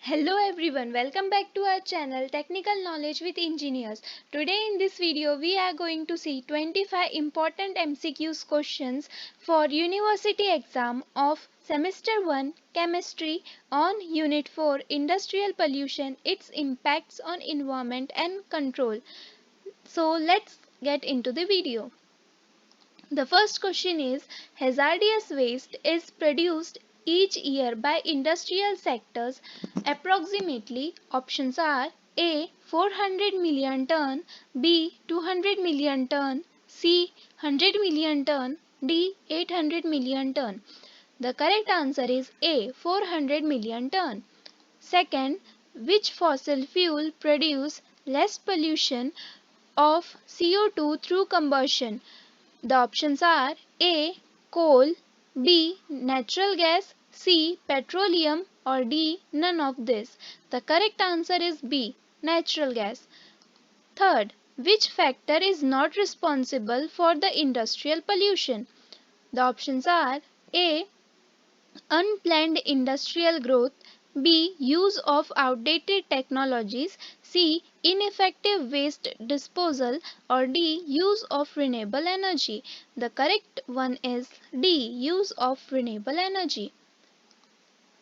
Hello everyone, welcome back to our channel Technical Knowledge with Engineers. Today in this video we are going to see 25 important MCQs questions for university exam of semester 1 chemistry on unit 4 industrial pollution, its impacts on environment and control. So let's get into the video. The first question is hazardous waste is produced each year by industrial sectors approximately. Options are A 400 million ton, B 200 million ton, C 100 million ton, D 800 million ton. The correct answer is A 400 million ton. Second, which fossil fuel produce less pollution of CO2 through combustion? The options are A. Coal, B. Natural gas, C. Petroleum, or D. None of this. The correct answer is B. Natural gas. Third, which factor is not responsible for the industrial pollution? The options are A. Unplanned industrial growth, B. Use of outdated technologies, C. Ineffective waste disposal, or D. Use of renewable energy. The correct one is D. Use of renewable energy.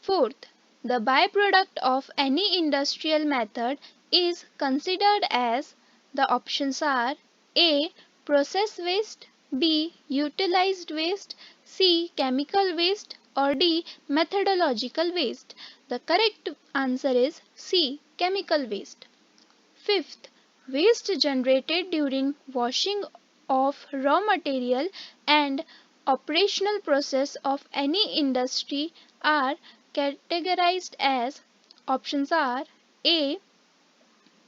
Fourth, the byproduct of any industrial method is considered as. The options are A. Process waste, B. Utilized waste, C. Chemical waste, or D. Methodological waste. The correct answer is C. Chemical waste. Fifth, waste generated during washing of raw material and operational process of any industry are categorized as. Options are A.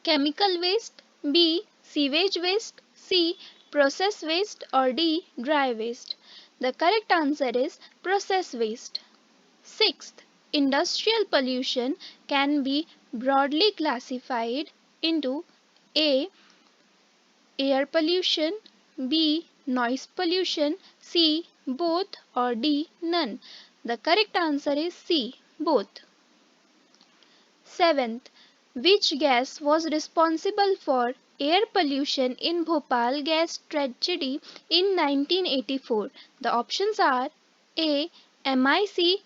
Chemical waste, B. Sewage waste, C. Process waste, or D. Dry waste. The correct answer is process waste. Sixth, industrial pollution can be broadly classified into A. Air pollution, B. Noise pollution, C. Both, or D. None. The correct answer is C. Both. Seventh, which gas was responsible for air pollution in Bhopal gas tragedy in 1984? The options are A. MIC,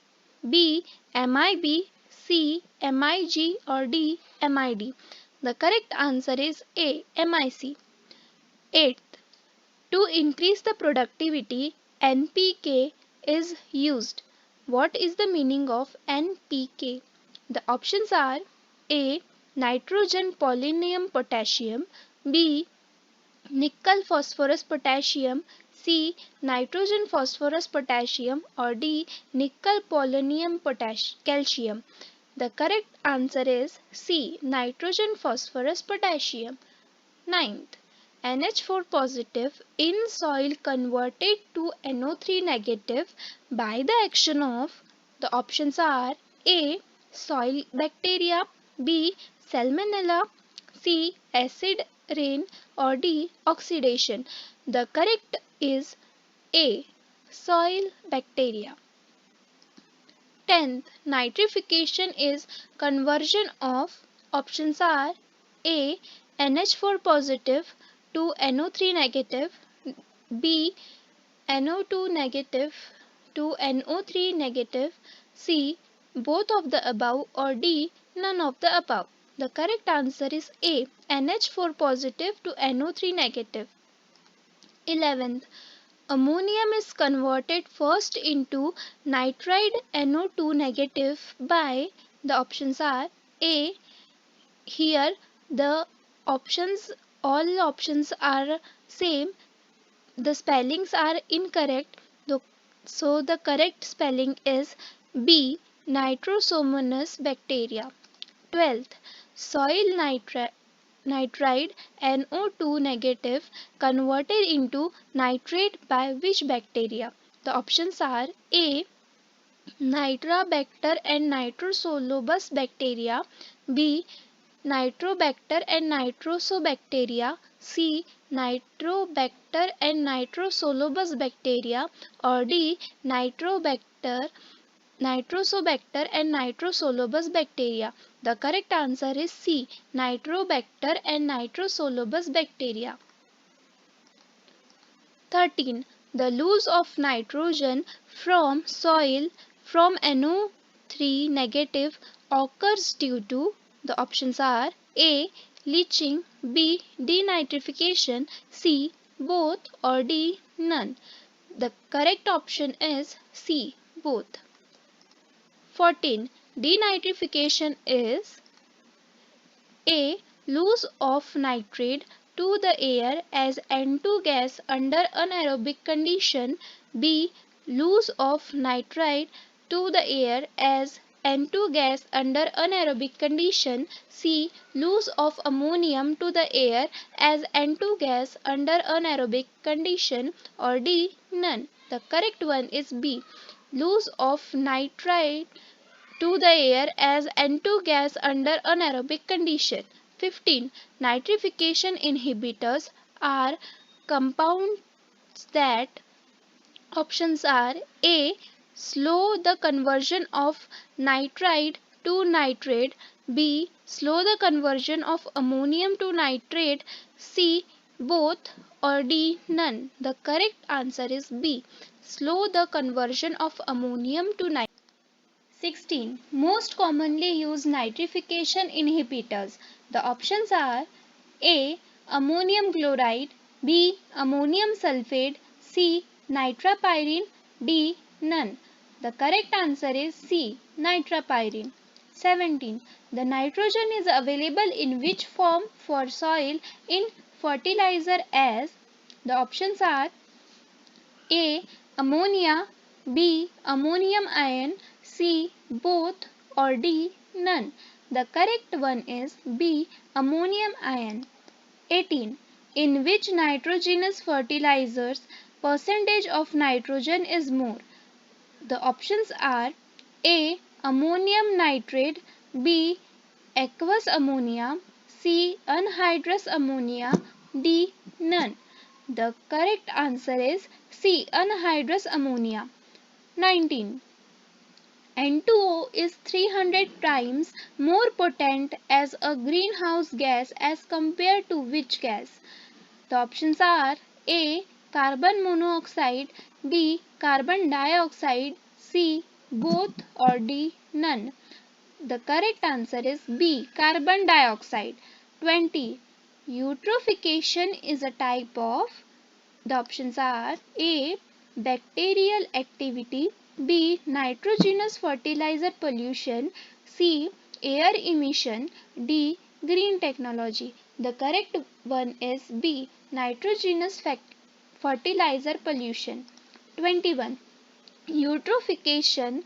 B. MIB, C. MIG, or D. MID. The correct answer is A. MIC. Eighth, to increase the productivity, NPK is used. What is the meaning of NPK? The options are A. Nitrogen polonium potassium, B. Nickel phosphorus potassium, C. Nitrogen phosphorus potassium, or D. Nickel polonium calcium. The correct answer is C. Nitrogen phosphorus potassium. Ninth, NH4 positive in soil converted to NO3 negative by the action of. The options are A. Soil bacteria, B. Salmonella, C. Acid rain, or D. Oxidation. The correct is A. Soil bacteria. 10th, nitrification is conversion of. Options are A. NH4 positive to NO3 negative, B. NO2 negative to NO3 negative, C. Both of the above, or D. None of the above. The correct answer is A. NH4 positive to NO3 negative. 11th, ammonium is converted first into nitride NO2 negative by. The options are A. Here the options all options are same. The spellings are incorrect. So the correct spelling is B. Nitrosomonas bacteria. 12th, soil nitride NO2 negative converted into nitrate by which bacteria? The options are A. Nitrobacter and Nitrosolubus bacteria, B. Nitrobacter and Nitrosobacteria, C. Nitrobacter and Nitrosolubus bacteria, or D. Nitrobacter Nitrosobacter and Nitrosolubus bacteria. The correct answer is C. Nitrobacter and Nitrosolubus bacteria. 13. The loss of nitrogen from soil from NO3 negative occurs due to, the options are A. Leaching, B. Denitrification, C. Both, or D. None. The correct option is C. Both. 14. Denitrification is A. Loss of nitrate to the air as N2 gas under anaerobic condition. B. Loss of nitrite to the air as N2 gas under anaerobic condition. C. Loss of ammonium to the air as N2 gas under anaerobic condition, or D. None. The correct one is B. Loss of nitrite to the air as N2 gas under anaerobic condition. 15. Nitrification inhibitors are compounds that, options are A. Slow the conversion of nitrite to nitrate, B. Slow the conversion of ammonium to nitrate, C. Both, or D. None. The correct answer is B. Slow the conversion of ammonium to nitrate. 16. Most commonly used nitrification inhibitors. The options are A. Ammonium chloride, B. Ammonium sulfate, C. Nitropyrene, D. None. The correct answer is C. Nitropyrene. 17. The nitrogen is available in which form for soil in fertilizer as, the options are A. Ammonia, B. Ammonium ion, C. Both, or D. None. The correct one is B. Ammonium ion. 18. In which nitrogenous fertilizers percentage of nitrogen is more? The options are A. Ammonium nitrate, B. Aqueous ammonia, C. Anhydrous ammonia, D. None. The correct answer is C. Anhydrous ammonia. 19. N2O is 300 times more potent as a greenhouse gas as compared to which gas? The options are A. Carbon monoxide, B. Carbon dioxide, C. Both, or D. None. The correct answer is B. Carbon dioxide. 20. Eutrophication is a type of, the options are A. Bacterial activity, B. Nitrogenous fertilizer pollution, C. Air emission, D. Green technology. The correct one is B. Nitrogenous fertilizer pollution. 21. Eutrophication,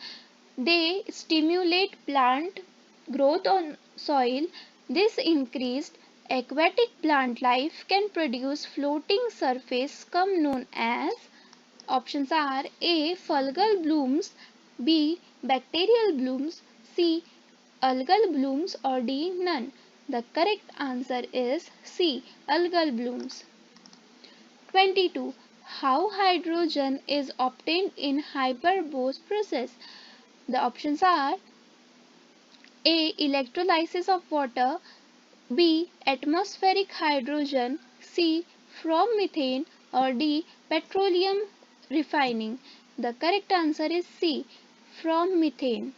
they stimulate plant growth on soil. This increased aquatic plant life can produce floating surface scum known as, options are A. Fungal blooms, B. Bacterial blooms, C. Algal blooms, or D. None. The correct answer is C. Algal blooms. 22. How hydrogen is obtained in Haber-Bosch process? The options are A. Electrolysis of water, B. Atmospheric hydrogen, C. From methane, or D. Petroleum refining. The correct answer is C. From methane.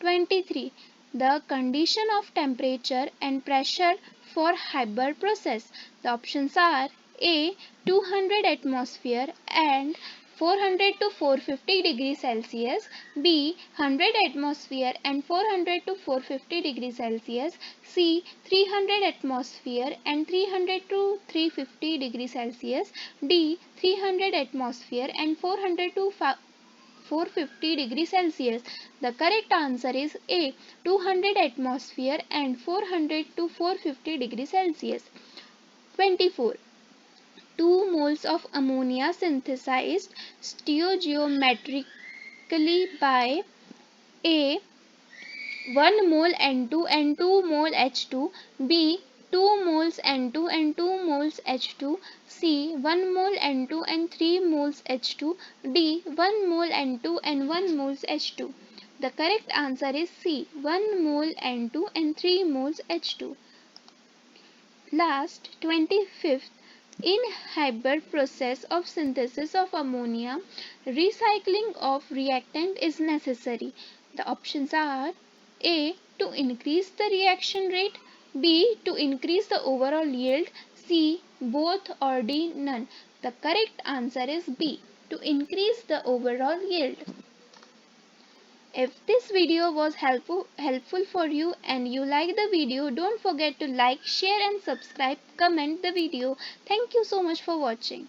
23. The condition of temperature and pressure for Haber process. The options are A. 200 atmosphere and 400 to 450 degrees Celsius, B. 100 atmosphere and 400 to 450 degrees Celsius, C. 300 atmosphere and 300 to 350 degrees Celsius, D. 300 atmosphere and 400 to 450 degrees Celsius. The correct answer is A. 200 atmosphere and 400 to 450 degrees Celsius. 24. 2 moles of ammonia synthesized stoichiometrically by A. 1 mole N2 and 2 mole H2, B. 2 moles N2 and 2 moles H2, C 1 mole N2 and 3 moles H2, D 1 mole N2 and 1 moles H2. The correct answer is C 1 mole N2 and 3 moles H2. Last 25th, in Haber process of synthesis of ammonia, recycling of reactant is necessary. The options are A. To increase the reaction rate, B. To increase the overall yield, C. Both, or D. None. The correct answer is B. To increase the overall yield. If this video was helpful for you and you like the video, don't forget to like, share and subscribe, comment the video. Thank you so much for watching.